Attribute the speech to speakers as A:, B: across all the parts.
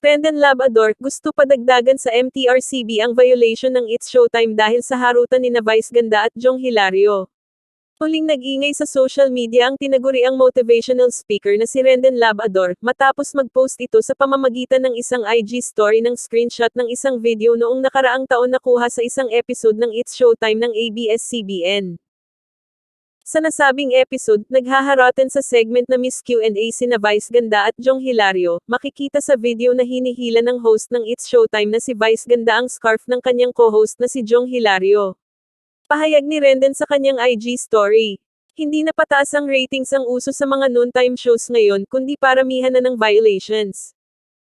A: Brendan Labrador, gusto padagdagan sa MTRCB ang violation ng It's Showtime dahil sa harutan nina Vice Ganda at Jong Hilario. Huling nag-ingay sa social media ang tinaguriang motivational speaker na si Brendan Labrador, matapos mag-post ito sa pamamagitan ng isang IG story ng screenshot ng isang video noong nakaraang taon nakuha sa isang episode ng It's Showtime ng ABS-CBN. Sa nasabing episode, naghaharatan sa segment na Miss Q&A sina Vice Ganda at Jong Hilario, makikita sa video na hinihila ng host ng It's Showtime na si Vice Ganda ang scarf ng kanyang co-host na si Jong Hilario. Pahayag ni Brendan sa kanyang IG story. Hindi na pataas ang ratings ang uso sa mga noontime shows ngayon kundi paramihan na ng violations.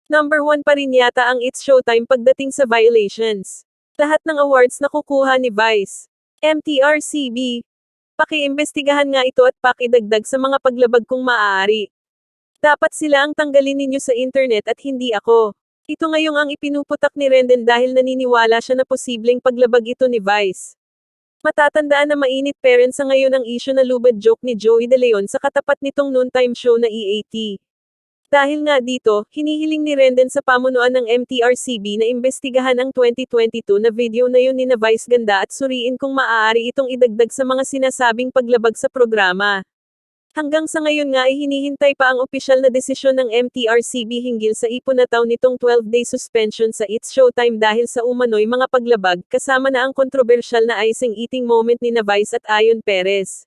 A: Number 1 pa rin yata ang It's Showtime pagdating sa violations. Lahat ng awards na kukuha ni Vice. MTRCB. Pakiimbestigahan nga ito at pakidagdag sa mga paglabag kung maaari. Dapat sila ang tanggalin ninyo sa internet at hindi ako. Ito ngayong ang ipinuputak ni Brendan dahil naniniwala siya na posibleng paglabag ito ni Vice. Matatandaan na mainit parents sa ngayon ang issue na lubad joke ni Joey De Leon sa katapat nitong noontime show na EAT. Dahil nga dito, hinihiling ni Brendan sa pamunuan ng MTRCB na imbestigahan ang 2022 na video na yun ni Vice Ganda at suriin kung maaari itong idagdag sa mga sinasabing paglabag sa programa. Hanggang sa ngayon nga ay hinihintay pa ang opisyal na desisyon ng MTRCB hinggil sa ipunataw nitong 12-day suspension sa It's Showtime dahil sa umano'y mga paglabag, kasama na ang kontrobersyal na icing eating moment ni Vice at Ayon Perez.